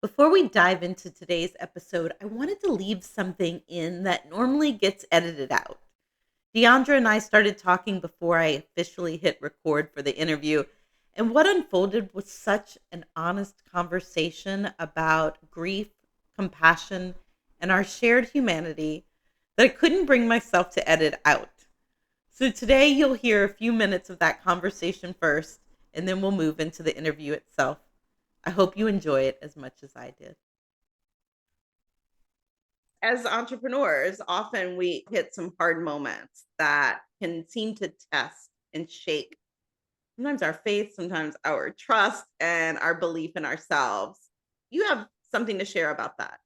Before we dive into today's episode, I wanted to leave something in that normally gets edited out. Deandra and I started talking before I officially hit record for the interview, and what unfolded was such an honest conversation about grief, compassion, and our shared humanity that I couldn't bring myself to edit out. So today you'll hear a few minutes of that conversation first, and then we'll move into the interview itself. I hope you enjoy it as much as I did. As entrepreneurs, often we hit some hard moments that can seem to test and shake sometimes our faith, sometimes our trust, and our belief in ourselves. You have something to share about that.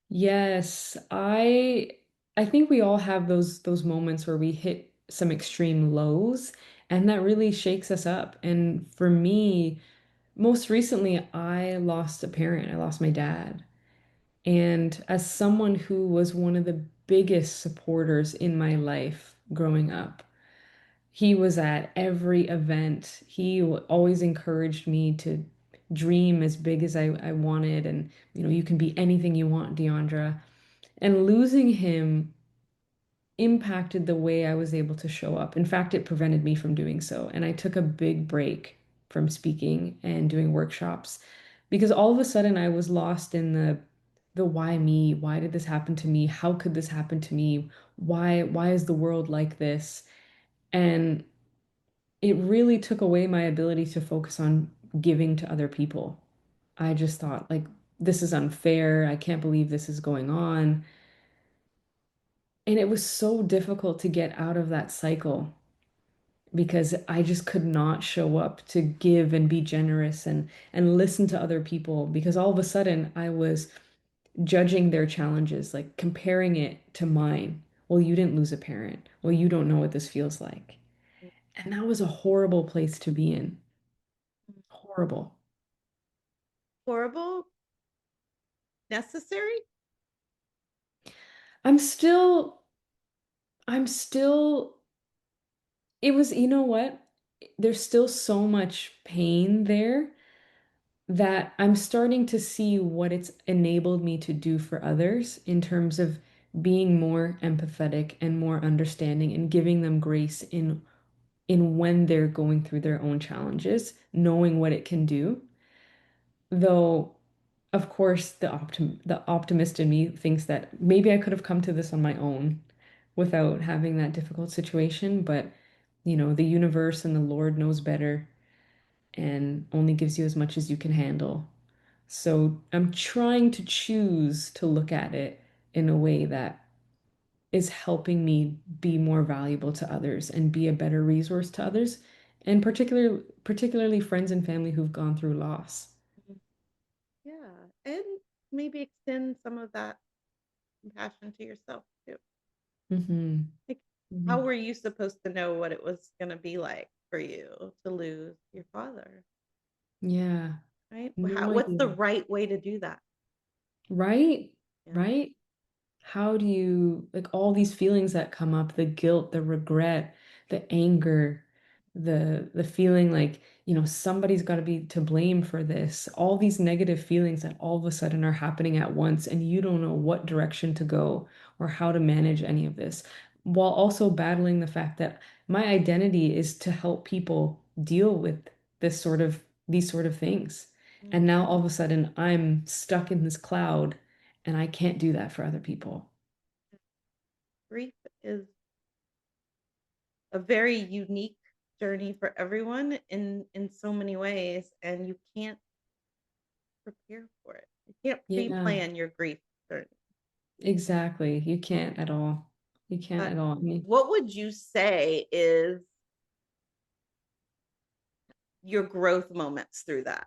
Yes, I think we all have those moments where we hit some extreme lows and that really shakes us up. And for me, most recently I lost a parent. I lost my dad. And as someone who was one of the biggest supporters in my life growing up, he was at every event. He always encouraged me to dream as big as I wanted and you can be anything you want, Deandra. And losing him impacted the way I was able to show up. In fact, it prevented me from doing so. And I took a big break from speaking and doing workshops because all of a sudden I was lost in the why me? Why did this happen to me? How could this happen to me? Why is the world like this? And it really took away my ability to focus on giving to other people. I just thought like this is unfair. I can't believe this is going on. And it was so difficult to get out of that cycle because I just could not show up to give and be generous and listen to other people because all of a sudden I was judging their challenges, like comparing it to mine. Well, you didn't lose a parent. Well, you don't know what this feels like. And that was a horrible place to be in. Horrible. Horrible, necessary. I'm still I'm still it was, you know what? There's still so much pain there that I'm starting to see what it's enabled me to do for others in terms of being more empathetic and more understanding and giving them grace in when they're going through their own challenges, knowing what it can do. Though, of course, the optimist in me thinks that maybe I could have come to this on my own without having that difficult situation, but the universe and the Lord knows better and only gives you as much as you can handle. So I'm trying to choose to look at it in a way that is helping me be more valuable to others and be a better resource to others, and particularly friends and family who've gone through loss. Mhm. Yeah. And maybe extend some of that compassion to yourself too. Hmm. Like, how Hmm. were you supposed to know what it was going to be like for you to lose your father? Yeah, Right? no What's the idea. right way to do that? Right? Yeah. Right? How do you like all these feelings that come up, the guilt, the regret, the anger, the feeling like, somebody's got to be to blame for this. All these negative feelings that all of a sudden are happening at once and you don't know what direction to go or how to manage any of this, while also battling the fact that my identity is to help people deal with these sort of things. Mm. And now all of a sudden I'm stuck in this cloud and I can't do that for other people. Grief is a very unique journey for everyone in so many ways, and you can't prepare for it. You can't Yeah, pre-plan your grief journey. exactly. You can't at all. You can't But at all. I mean, what would you say is your growth moments through that?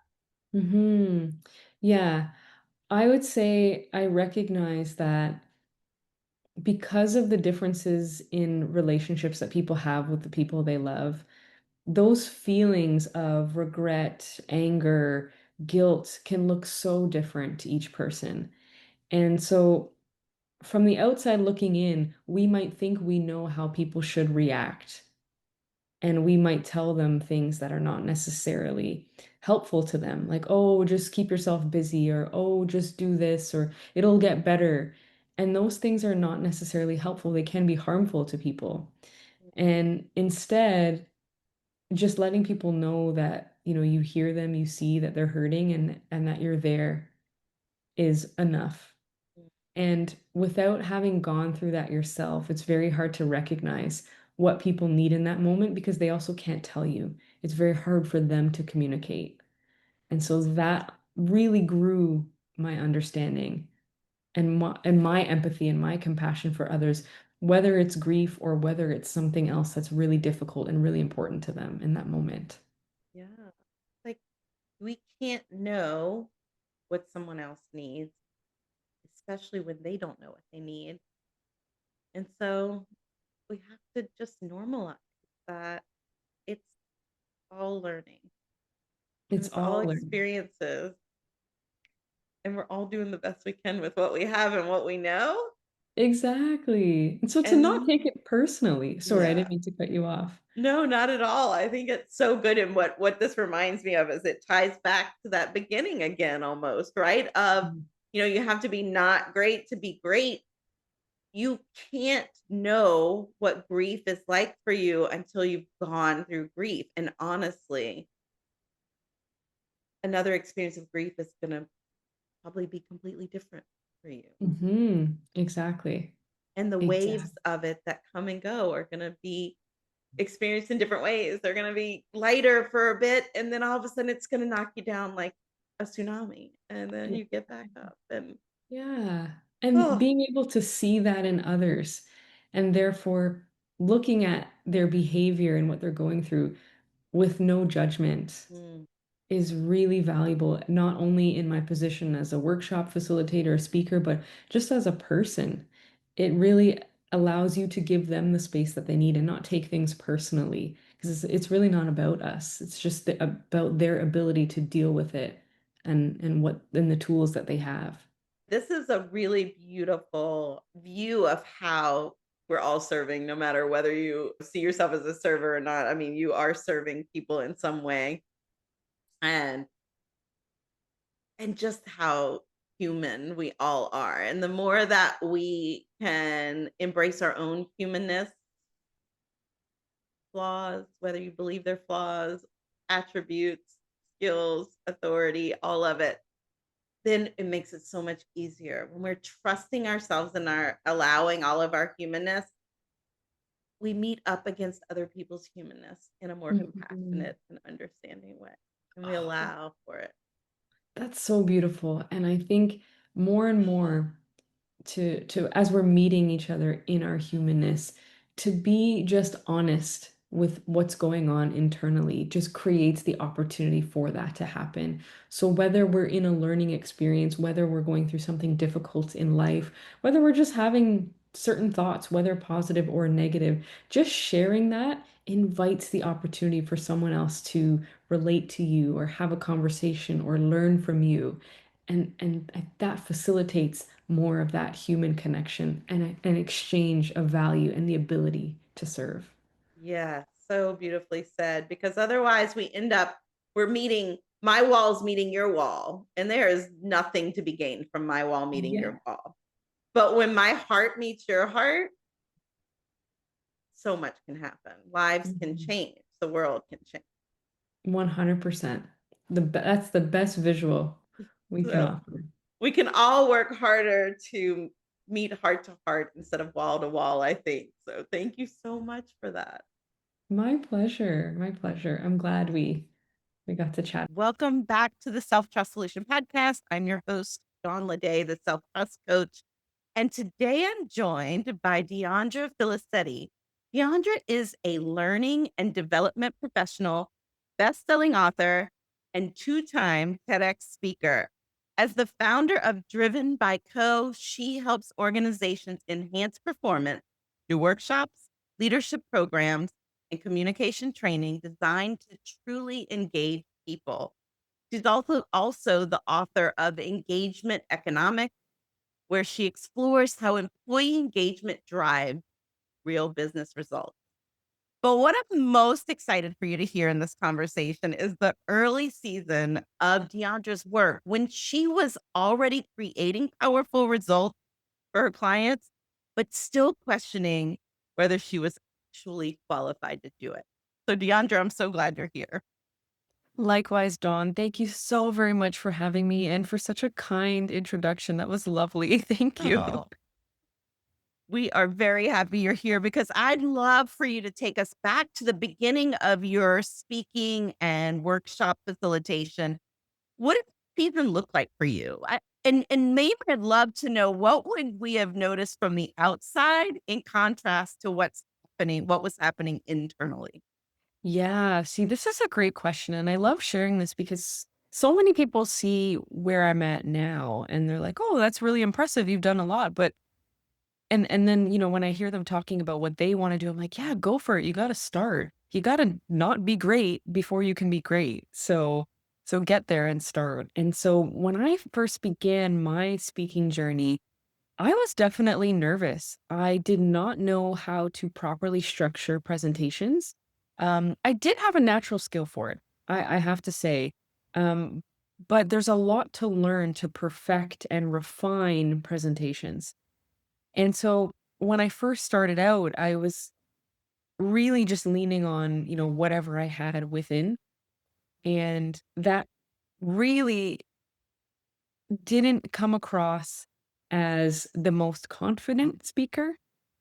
yeah, I would say I recognize that because of the differences in relationships that people have with the people they love, those feelings of regret, anger, guilt can look so different to each person. And so from the outside looking in, we might think we know how people should react. And we might tell them things that are not necessarily helpful to them, like, oh, just keep yourself busy, or oh, just do this, or it'll get better. And those things are not necessarily helpful. They can be harmful to people. And instead, just letting people know that, you hear them, you see that they're hurting, and that you're there is enough. And without having gone through that yourself, it's very hard to recognize what people need in that moment because they also can't tell you. It's very hard for them to communicate. And so that really grew my understanding and my empathy and my compassion for others, whether it's grief or whether it's something else that's really difficult and really important to them in that moment. Yeah. Like, we can't know what someone else needs, especially when they don't know what they need. And so we have to just normalize that it's all learning and It's it's all all learning. experiences, and we're all doing the best we can with what we have and what we know. Exactly. And so to not And take it personally. Sorry, I yeah, didn't mean to cut you off. no, not at all. I think it's so good. And what this reminds me of is it ties back to that beginning again, almost, right? Of, Mhm. you have to be not great to be great. You can't know what grief is like for you until you've gone through grief. And honestly, another experience of grief is going to probably be completely different for you. Exactly. And the waves Exactly. of it that come and go are going to be experienced in different ways. They're going to be lighter for a bit, and then all of a sudden it's going to knock you down like a tsunami. And then Yeah. you get back up. And Yeah. And oh, being able to see that in others and therefore looking at their behavior and what they're going through with no judgment mm, is really valuable, not only in my position as a workshop facilitator, or speaker, but just as a person. It really allows you to give them the space that they need and not take things personally because it's really not about us. It's just about their ability to deal with it and the tools that they have. this is a really beautiful view of how we're all serving, no matter whether you see yourself as a server or not. I mean, you are serving people in some way. And just how human we all are. And the more that we can embrace our own humanness, flaws, whether you believe they're flaws, attributes, skills, authority, all of it, then it makes it so much easier. When we're trusting ourselves and are allowing all of our humanness, we meet up against other people's humanness in a more Mhm. compassionate and understanding way. And we allow for it. That's so beautiful. And I think more and more to as we're meeting each other in our humanness, to be just honest with what's going on internally just creates the opportunity for that to happen. So whether we're in a learning experience, whether we're going through something difficult in life, whether we're just having certain thoughts, whether positive or negative, just sharing that invites the opportunity for someone else to relate to you or have a conversation or learn from you. And that facilitates more of that human connection and an exchange of value and the ability to serve. Yeah, so beautifully said. Because otherwise, we're meeting my wall's meeting your wall, and there is nothing to be gained from my wall meeting Yeah. your wall. But when my heart meets your heart, so much can happen. Lives can Mhm. change. The world can change. 100%. That's the best visual we can So offer. we can all work harder to meet heart to heart instead of wall to wall, I think. So thank you so much for that. My pleasure. My pleasure. I'm glad we got to chat. Welcome back to the Self Trust Solution Podcast. I'm your host, Dawn Lede, the Self Trust Coach. And today I'm joined by Diondra Filicetti. Diondra is a learning and development professional, best-selling author, and two-time TEDx speaker. As the founder of Driven by Co, she helps organizations enhance performance through workshops, leadership programs, and communication training designed to truly engage people. She's also the author of Engagement Economics, where she explores how employee engagement drives real business results. But what I'm most excited for you to hear in this conversation is the early season of Deandra's work when she was already creating powerful results for her clients, but still questioning whether she was actually qualified to do it. So, Deandra, I'm so glad you're here. Likewise, Dawn, thank you so very much for having me and for such a kind introduction. That was lovely. Thank you. Oh, we are very happy you're here because I'd love for you to take us back to the beginning of your speaking and workshop facilitation. What did the season look like for you? And maybe I'd love to know what would we have noticed from the outside in contrast to what was happening internally? Yeah, see, this is a great question. And I love sharing this because so many people see where I'm at now and they're like, oh, that's really impressive. You've done a lot. But and then, when I hear them talking about what they want to do, I'm like, yeah, go for it. You got to start. You got to not be great before you can be great. So get there and start. And so when I first began my speaking journey, I was definitely nervous. I did not know how to properly structure presentations. I did have a natural skill for it, I have to say. Um, but there's a lot to learn to perfect and refine presentations. And so when I first started out, I was really just leaning on, whatever I had within. And that really didn't come across as the most confident speaker.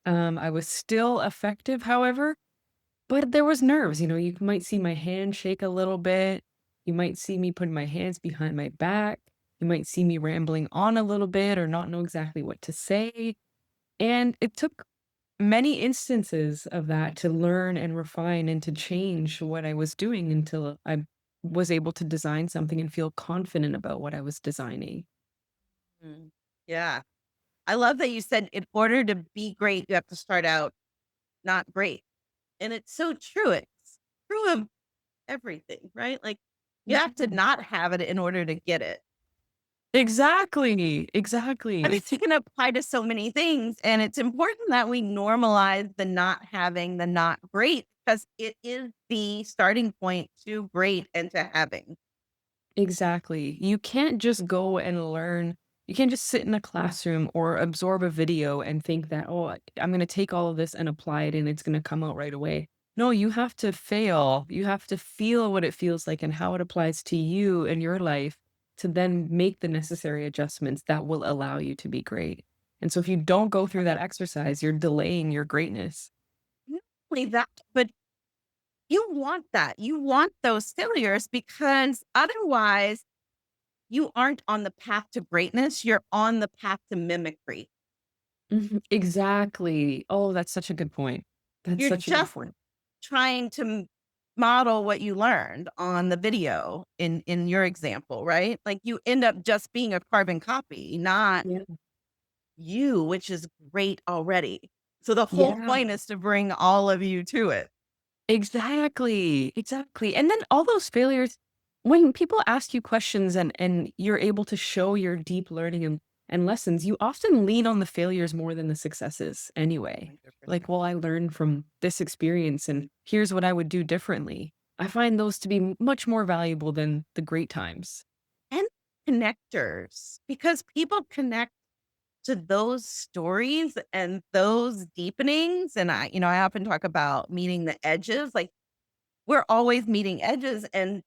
I was still effective, however, but there was nerves. You might see my hand shake a little bit. You might see me putting my hands behind my back. You might see me rambling on a little bit or not know exactly what to say. And it took many instances of that to learn and refine and to change what I was doing until I was able to design something and feel confident about what I was designing. Mm, yeah. I love that you said in order to be great, you have to start out not great. And it's so true. It's true of everything, right? Like you have to Yeah. not have it in order to get it. Exactly, And exactly. it's going to apply to so many things. And it's important that we normalize the not having, the not great, because it is the starting point to great and to having. Exactly. You can't just go and learn. You can't just sit in a classroom or absorb a video and think that, oh, I'm going to take all of this and apply it and it's going to come out right away. No, you have to fail. You have to feel what it feels like and how it applies to you and your life to then make the necessary adjustments that will allow you to be great. And so if you don't go through that exercise, you're delaying your greatness. Not only that, but you want that. You want those failures because otherwise you aren't on the path to greatness. You're on the path to mimicry. Mhm. Exactly. Oh, that's such a good point. That's You're such a good just point. trying to model what you learned on the video in your example, right? Like you end up just being a carbon copy, not Yeah. you, which is great already. So the whole Yeah. point is to bring all of you to it. Exactly, exactly, and then all those failures when people ask you questions and you're able to show your deep learning and lessons, you often lean on the failures more than the successes anyway. Like, 100%. "Well, I learned from this experience, and here's what I would do differently." I find those to be much more valuable than the great times. And connectors, because people connect to those stories and those deepenings. And I often talk about meeting the edges. Like we're always meeting edges. And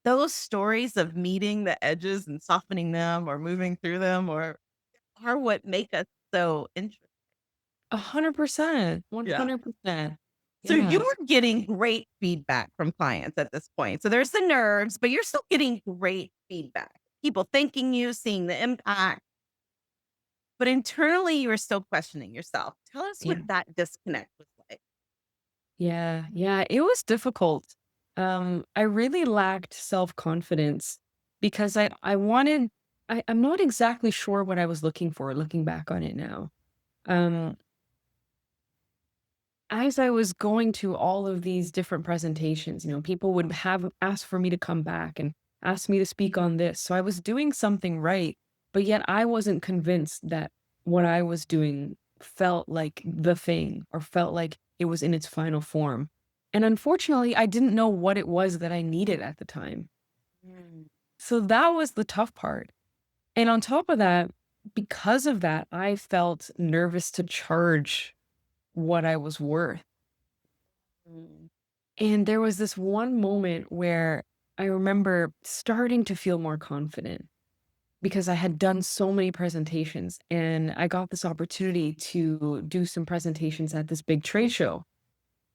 those stories of meeting the edges and softening them or moving through them or are what make us so interesting. 100%, Yeah. 100%. So you Yeah, were getting great feedback from clients at this point. So there's the nerves, but you're still getting great feedback. People thanking you, seeing the impact, but internally you were still questioning yourself. Tell us what yeah. that disconnect was like. Yeah, yeah, it was difficult. I really lacked self-confidence because I'm not exactly sure what I was looking for looking back on it now. Um, as I was going to all of these different presentations, people would have asked for me to come back and ask me to speak on this. So I was doing something right, but yet I wasn't convinced that what I was doing felt like the thing or felt like it was in its final form. And unfortunately, I didn't know what it was that I needed at the time. Mm, So that was the tough part. And on top of that, because of that, I felt nervous to charge what I was worth. mm, And there was this one moment where I remember starting to feel more confident because I had done so many presentations and I got this opportunity to do some presentations at this big trade show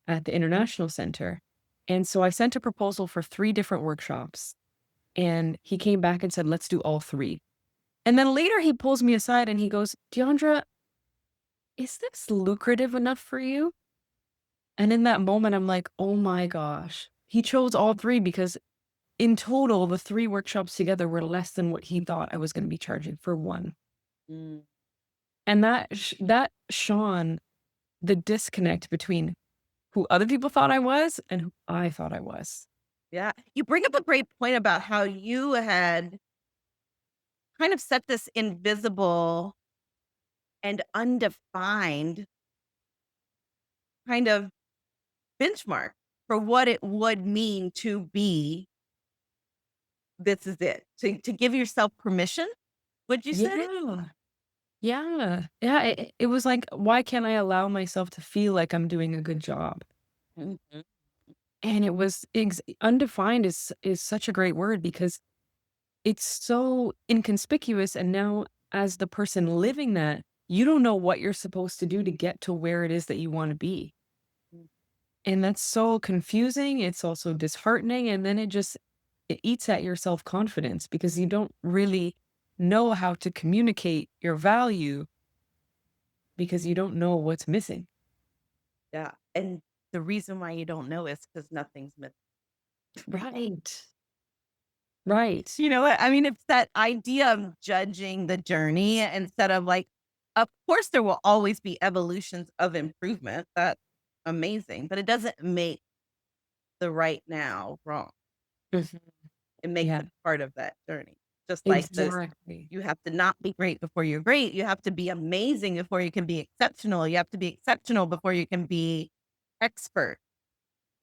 at the International Center. And so I sent a proposal for 3 different workshops and he came back and said, let's do all 3. And then later he pulls me aside and he goes, Deandra, is this lucrative enough for you? And in that moment, I'm like, oh my gosh. He chose all 3 because in total, the 3 workshops together were less than what he thought I was gonna be charging for 1. mm. And that shone the disconnect between who other people thought I was and who I thought I was. Yeah. You bring up a great point about how you had kind of set this invisible and undefined kind of benchmark for what it would mean to be this is it. To give yourself permission, would you say? Yeah. Yeah. Yeah, it was like, why can't I allow myself to feel like I'm doing a good job? Mhm. And it was undefined is such a great word because it's so inconspicuous, and now as the person living that, you don't know what you're supposed to do to get to where it is that you wanna be. Mm, And that's so confusing, it's also disheartening, and then it eats at your self-confidence because you don't really know how to communicate your value because you don't know what's missing. yeah, and the reason why you don't know is because nothing's missing. Right. Right. You know what? I mean, it's that idea of judging the journey instead of like, of course, there will always be evolutions of improvement. That's amazing, but it doesn't make the right now wrong. Mhm. It makes Yeah, it part of that journey. Just like this, exactly. you have to not be great before you're great. You have to be amazing before you can be exceptional. You have to be exceptional before you can be expert.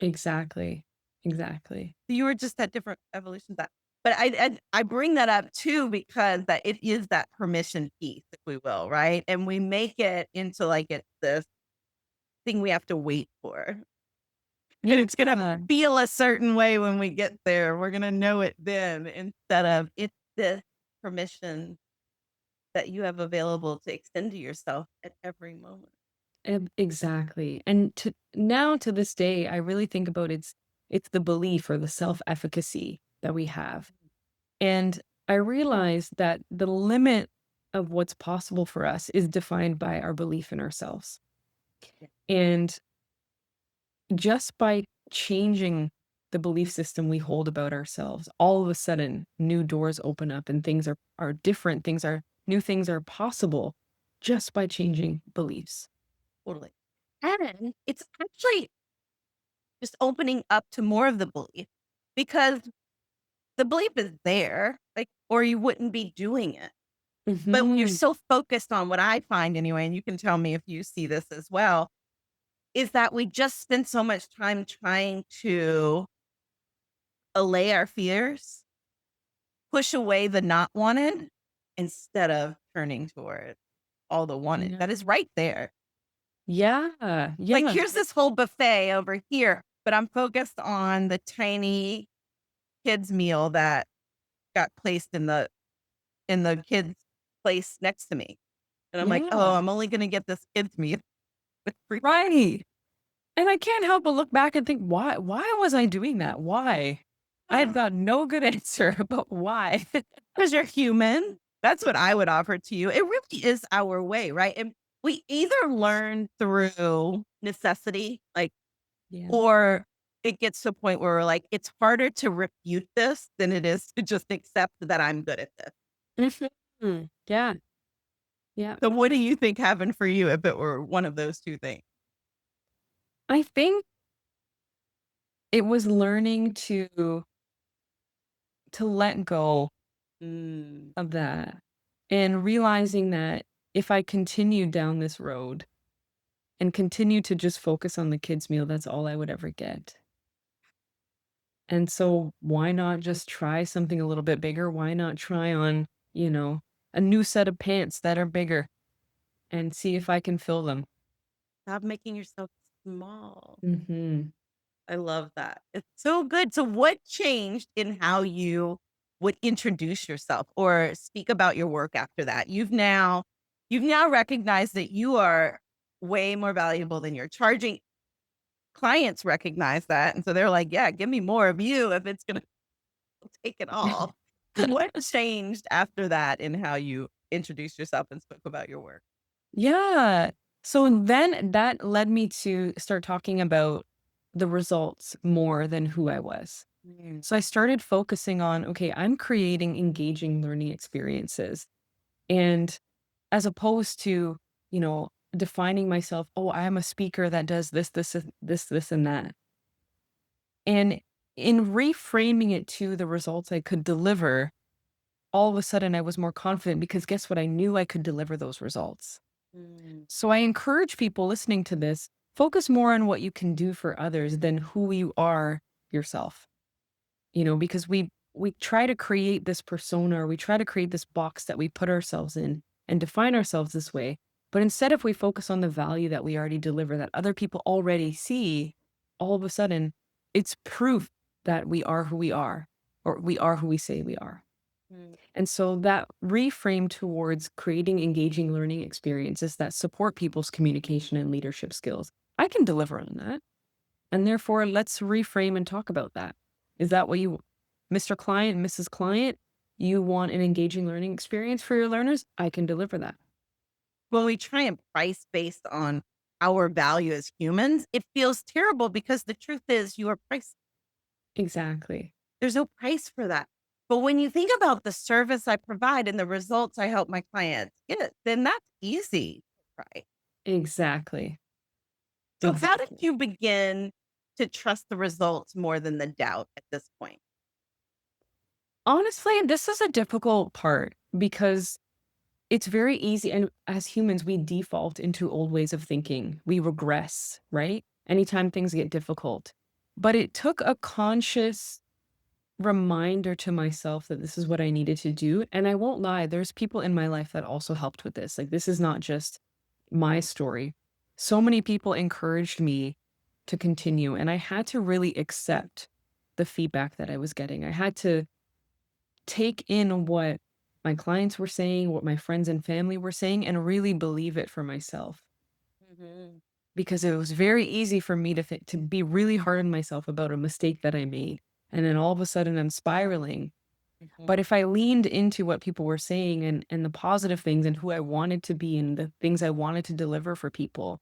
Exactly. Exactly. So you were just at different evolutions that but I bring that up too because that it is that permission piece, if we will, right? And we make it into like it's this thing we have to wait for. And it's gonna Yeah, feel a certain way when we get there. We're gonna know it then instead of it's the permission that you have available to extend to yourself at every moment. exactly. And to this day, I really think about it's the belief or the self-efficacy that we have. And I realize that the limit of what's possible for us is defined by our belief in ourselves. Yeah. And just by changing the belief system we hold about ourselves, all of a sudden new doors open up and things are different, new things are possible just by changing beliefs. Totally. And it's actually just opening up to more of the belief because the belief is there, like, or you wouldn't be doing it. But you're Mhm. so focused on what I find anyway, and you can tell me if you see this as well, is that we just spend so much time trying to allay our fears, push away the not wanted instead of turning toward all the wanted. Yeah. That is right there. Yeah, Like, yeah, here's this whole buffet over here, but I'm focused on the tiny kids meal that got placed in the kids' place next to me. And I'm like, "Oh, yeah, I'm only gonna get this kids meal." right. And I can't help but look back and think, why was I doing that? Why? I had got no good answer, but why? 'Cause you're human. That's what I would offer to you. It really is our way, right? And we either learn through necessity, like, Yeah. or it gets to a point where we're like, it's harder to refute this than it is to just accept that I'm good at this. Mhm. Yeah, yeah. So what do you think happened for you if it were one of those 2 things? I think it was learning to let go Mm, of that and realizing that if I continued down this road and continue to just focus on the kids' meal. That's all I would ever get. And so why not just try something a little bit bigger? Why not try on, you know, a new set of pants that are bigger and see if I can fill them? Stop making yourself small. Mhm. I love that. It's so good. So what changed in how you would introduce yourself or speak about your work after that? You've now recognized that you are way more valuable than you're charging. Clients recognize that. And so they're like, yeah, give me more of you if it's gonna take it all. What changed after that in how you introduced yourself and spoke about your work? Yeah. So then that led me to start talking about the results more than who I was. Mm, So I started focusing on, okay, I'm creating engaging learning experiences. And as opposed to, defining myself, oh, I am a speaker that does this, this, and that. And in reframing it to the results I could deliver, all of a sudden I was more confident because guess what? I knew I could deliver those results. mm, So I encourage people listening to this, focus more on what you can do for others than who you are yourself. Because we try to create this persona or we try to create this box that we put ourselves in and define ourselves this way. But instead, if we focus on the value that we already deliver, that other people already see, all of a sudden, it's proof that we are who we are, or we are who we say we are. mm, And so that reframe towards creating engaging learning experiences that support people's communication and leadership skills. I can deliver on that. And therefore, let's reframe and talk about that. Is that what you, Mr. Client, Mrs. Client, you want an engaging learning experience for your learners? I can deliver that. when we try and price based on our value as humans, it feels terrible because the truth is you are price. Exactly. There's no price for that. But when you think about the service I provide and the results I help my clients get, then that's easy, right? Exactly. So how did Exactly. you begin to trust the results more than the doubt at this point? Honestly, this is a difficult part because it's very easy. And as humans, we default into old ways of thinking. We regress, right? Anytime things get difficult. But it took a conscious reminder to myself that this is what I needed to do. And I won't lie, there's people in my life that also helped with this. Like, this is not just my story. So many people encouraged me to continue, and I had to really accept the feedback that I was getting. I had to take in what my clients were saying, what my friends and family were saying, and really believe it for myself. Mhm, Because it was very easy for me to be really hard on myself about a mistake that I made. And then all of a sudden I'm spiraling. mhm, But if I leaned into what people were saying and the positive things and who I wanted to be and the things I wanted to deliver for people,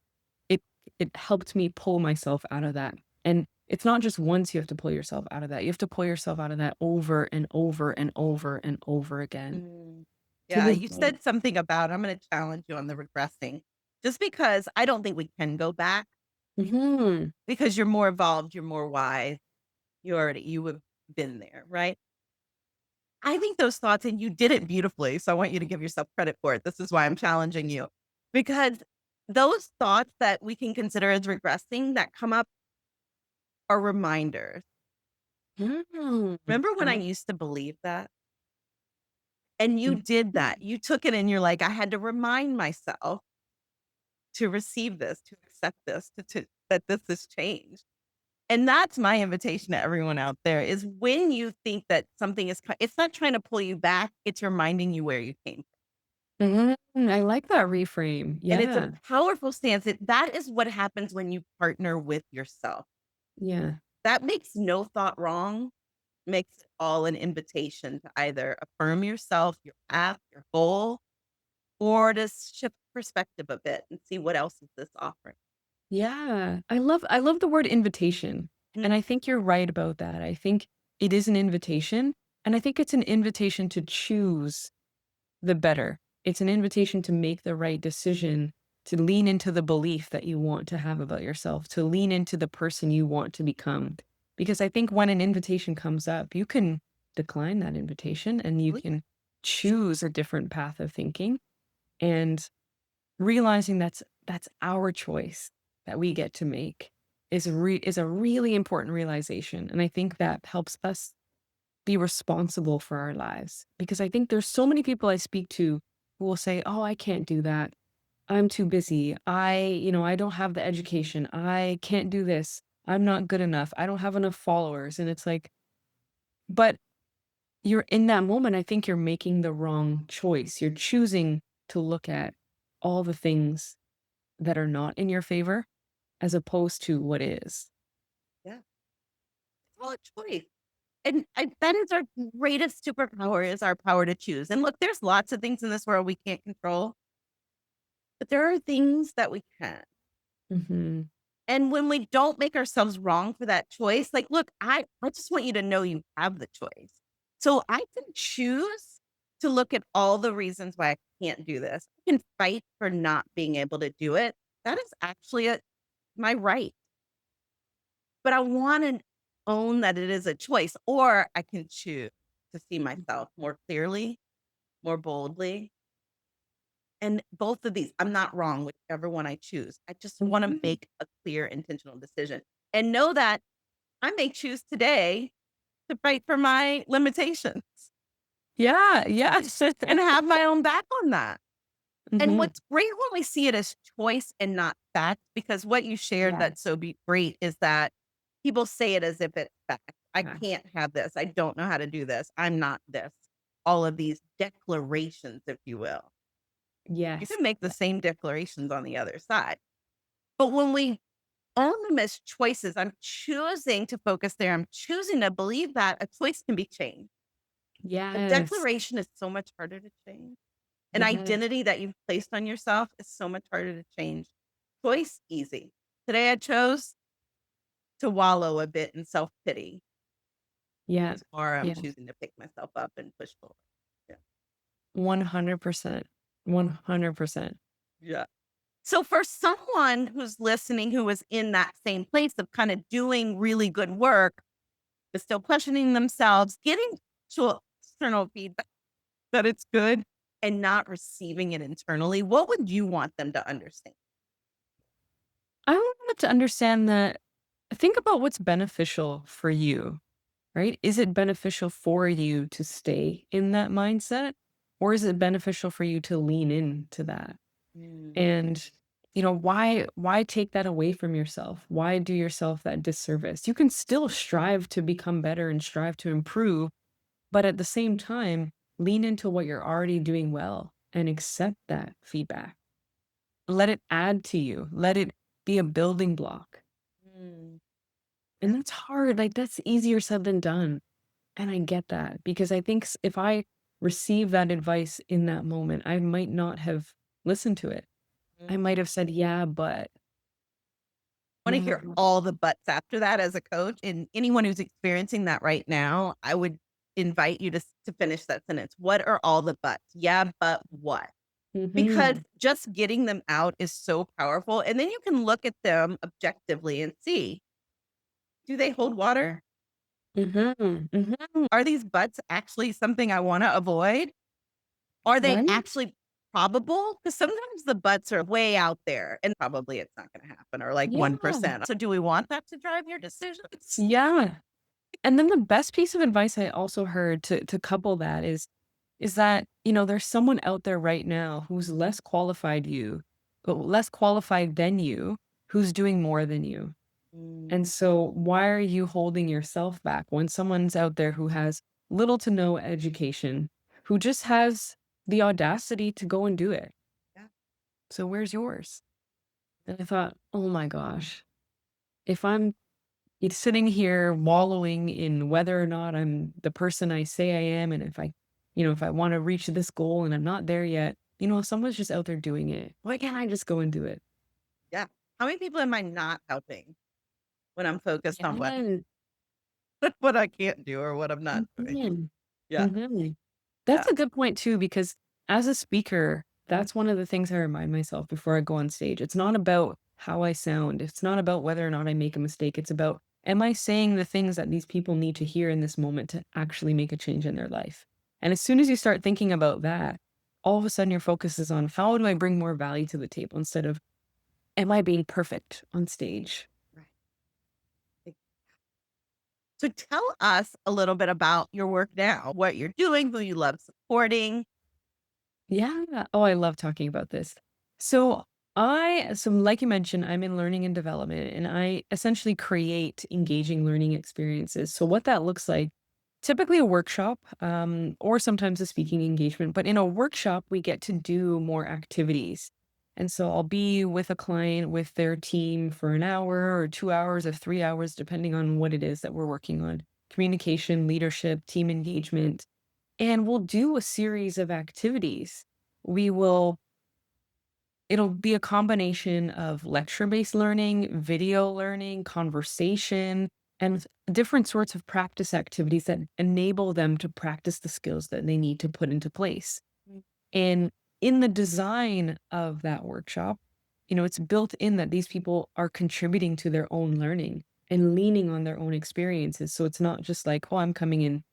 it it helped me pull myself out of that. And it's not just once you have to pull yourself out of that. You have to pull yourself out of that over and over and over and over again. mm. To Yeah, this you day. said something about I'm gonna challenge you on the regressing, just because I don't think we can go back Mhm. because you're more evolved, you're more wise, you have been there, right? I think those thoughts and you did it beautifully, so I want you to give yourself credit for it. This is why I'm challenging you, because those thoughts that we can consider as regressing that come up are reminders. Mm. Remember I when I like used to believe that? And you Mhm. did that. You took it and you're like, "I had to remind myself to receive this, to accept this, to that this has changed." And that's my invitation to everyone out there is when you think that something is it's not trying to pull you back, it's reminding you where you came. Mhm. I like that reframe. And it's a Yeah. powerful stance. That is what happens when you partner with yourself. Yeah. That makes no thought wrong, makes it all an invitation to either affirm yourself, your path, your goal, or to shift perspective a bit and see what else is this offering. Yeah. I love the word invitation. Mm, And I think you're right about that. I think it is an invitation, and I think it's an invitation to choose the better. It's an invitation to make the right decision, to lean into the belief that you want to have about yourself, to lean into the person you want to become. Because I think when an invitation comes up, you can decline that invitation and you really? can choose a different path of thinking and realizing that's That's our choice that we get to make is a really important realization. And I think that helps us be responsible for our lives because I think there's so many people I speak to who will say, "Oh, I can't do that. I'm too busy. I don't have the education. I can't do this. I'm not good enough. I don't have enough followers." And it's like, but you're in that moment, I think you're making the wrong choice. You're choosing to look at all the things that are not in your favor as opposed to what is. Yeah. Well, a choice. And that is our greatest superpower is our power to choose. And look, there's lots of things in this world we can't control, but there are things that we can. Mhm. And when we don't make ourselves wrong for that choice, like, look, I just want you to know you have the choice. So I can choose to look at all the reasons why I can't do this. I can fight for not being able to do it. That is actually my right. But I want to own that it is a choice, or I can choose to see myself more clearly, more boldly. And both of these, I'm not wrong, whichever one I choose. I just want to Mhm. make a clear, intentional decision and know that I may choose today to fight for my limitations Yeah, yes. and have my own back on that. And Mhm. what's great when we see it as choice and not fact, because what you shared Yeah. that's so great is that people say it as if it's fact. I Yeah. can't have this. I don't know how to do this. I'm not this. All of these declarations, if you will. You Yes. can make the same declarations on the other side. But when we own them as choices, I'm choosing to focus there. I'm choosing to believe that a choice can be changed. A Yes. declaration is so much harder to change. An Yes. identity that you've placed on yourself is so much harder to change. Choice, easy. Today I chose to wallow a bit in self-pity. Yeah. Tomorrow I'm Yeah. choosing to pick myself up and push forward. Yeah. 100%. 100%. Yeah. So for someone who's listening who is in that same place of kind of doing really good work, but still questioning themselves, getting to external feedback that it's good and not receiving it internally, what would you want them to understand? I want them to understand that think about what's beneficial for you, right? Is it beneficial for you to stay in that mindset? Or is it beneficial for you to lean into that? Mm, And why take that away from yourself? Why do yourself that disservice? You can still strive to become better and strive to improve, but at the same time, lean into what you're already doing well and accept that feedback. Let it add to you. Let it be a building block. mm, And yeah. that's hard. Like that's easier said than done. And I get that because I think if I received that advice in that moment, I might not have listened to it. I Mhm. might have said, yeah, but Wanna hear yeah. all the buts after that as a coach, and anyone who's experiencing that right now, I would invite you to finish that sentence. What are all the buts? Yeah, but what? Because Mhm. just getting them out is so powerful, and then you can look at them objectively and see, do they hold water? Mhm. Mhm. Are these buts actually something I wanna avoid? Are they Right? actually probable? Because sometimes the buts are way out there, and probably it's not gonna happen or like Yeah. 1%. So do we want that to drive your decisions? Yeah. And then the best piece of advice I also heard to couple that is that, there's someone out there right now who's less qualified than you, who's doing more than you. Mm, And so why are you holding yourself back when someone's out there who has little to no education, who just has the audacity to go and do it? yeah, So where's yours? And I thought, oh my gosh, if I'm sitting here wallowing in whether or not I'm the person I say I am, and if I want to reach this goal and I'm not there yet, if someone's just out there doing it, why can't I just go and do it? yeah. How many people am I not helping when I'm focused on what Yeah. what I can't do or what I'm not doing? Mhm. Yeah, Mhm. yeah. That's a good point too, because as a speaker, that's one of the things I remind myself before I go on stage. It's not about how I sound. It's not about whether or not I make a mistake. It's about, am I saying the things that these people need to hear in this moment to actually make a change in their life? And as soon as you start thinking about that, all of a sudden your focus is on how do I bring more value to the table instead of am I being perfect on stage? Right. Ex- So tell us a little bit about your work now, what you're doing, who you love supporting. Yeah. Oh, I love talking about this. So like you mentioned, I'm in learning and development and I essentially create engaging learning experiences. So what that looks like, typically a workshop, or sometimes a speaking engagement, but in a workshop, we get to do more activities. And so I'll be with a client with their team for an hour or 2 hours or 3 hours, depending on what it is that we're working on. Communication, leadership, team engagement, and we'll do a series of activities. We will It'll be a combination of lecture-based learning, video learning, conversation, and different sorts of practice activities that enable them to practice the skills that they need to put into place. Mm. And in the design of that workshop, it's built in that these people are contributing to their own learning and leaning on their own experiences. So it's not just like, oh, I'm coming in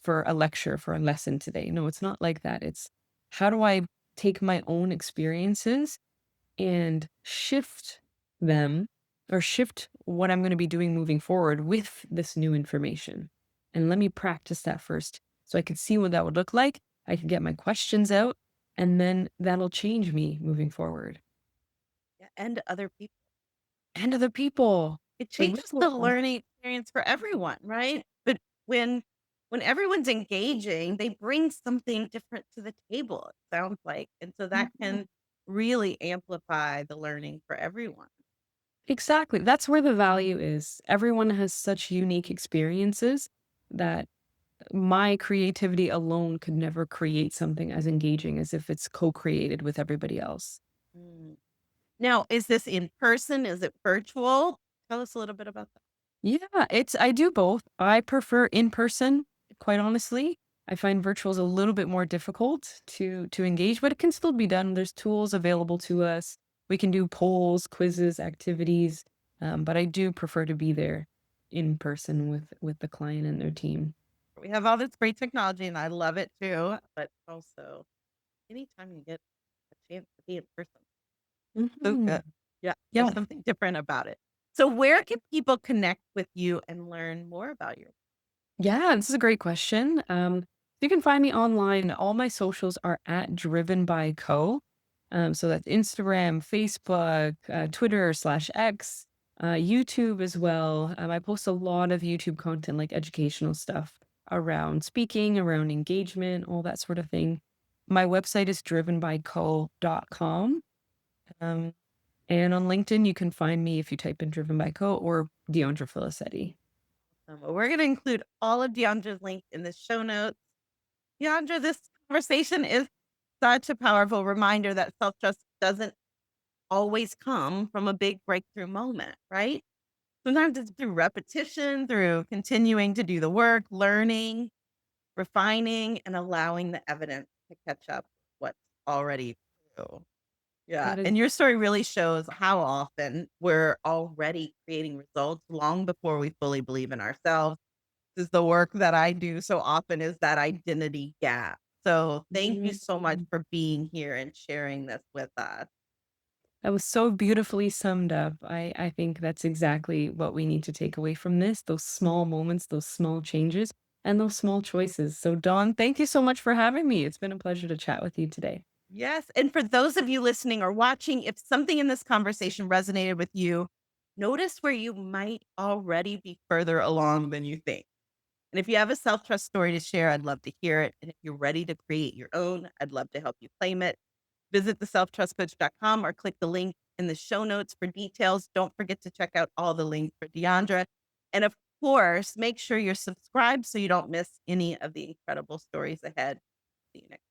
for a lecture, for a lesson today. No, it's not like that. It's how do I take my own experiences and shift them or shift what I'm going to be doing moving forward with this new information. And let me practice that first so I can see what that would look like. I can get my questions out, and then that'll change me moving forward. Yeah, and other people. And other people, It the changes ripple the effect. learning experience for everyone, right? But when everyone's engaging, they bring something different to the table, it sounds like, and so that Mhm. can really amplify the learning for everyone. Exactly. That's where the value is. Everyone has such unique experiences that my creativity alone could never create something as engaging as if it's co-created with everybody else. Mm. Now, is this in person? Is it virtual? Tell us a little bit about that. Yeah, I do both. I prefer in person, quite honestly. I find virtual is a little bit more difficult to engage, but it can still be done. There's tools available to us. We can do polls, quizzes, activities, but I do prefer to be there in person with the client and their team. We have all this great technology, and I love it too, but also anytime you get a chance to be in person, so Mhm. good. Yeah, there's Yeah. something different about it. So where can people connect with you and learn more about your Yeah, this is a great question. You can find me online. All my socials are at Driven by Co. So that's Instagram, Facebook, Twitter/X, YouTube as well. I post a lot of YouTube content, like educational stuff around speaking, around engagement, all that sort of thing. My website is drivenbyco.com. Um, and on LinkedIn, you can find me if you type in Driven by Co or Diondra Filicetti. well, we're gonna include all of Deondra's links in the show notes. Deondra, this conversation is such a powerful reminder that self-trust doesn't always come from a big breakthrough moment, right? Sometimes it's through repetition, through continuing to do the work, learning, refining, and allowing the evidence to catch up with what's already true. Yeah, That is and your story really shows how often we're already creating results long before we fully believe in ourselves. This is the work that I do so often is that identity gap. So, thank you so much Mhm. for being here and sharing this with us. That was so beautifully summed up. I think that's exactly what we need to take away from this, those small moments, those small changes, and those small choices. So, Dawn, thank you so much for having me. It's been a pleasure to chat with you today. Yes, and for those of you listening or watching, if something in this conversation resonated with you, notice where you might already be further along than you think. And if you have a self-trust story to share, I'd love to hear it. And if you're ready to create your own, I'd love to help you claim it. Visit theselftrustcoach.com or click the link in the show notes for details. Don't forget to check out all the links for Deandra. And of course, make sure you're subscribed so you don't miss any of the incredible stories ahead. See you next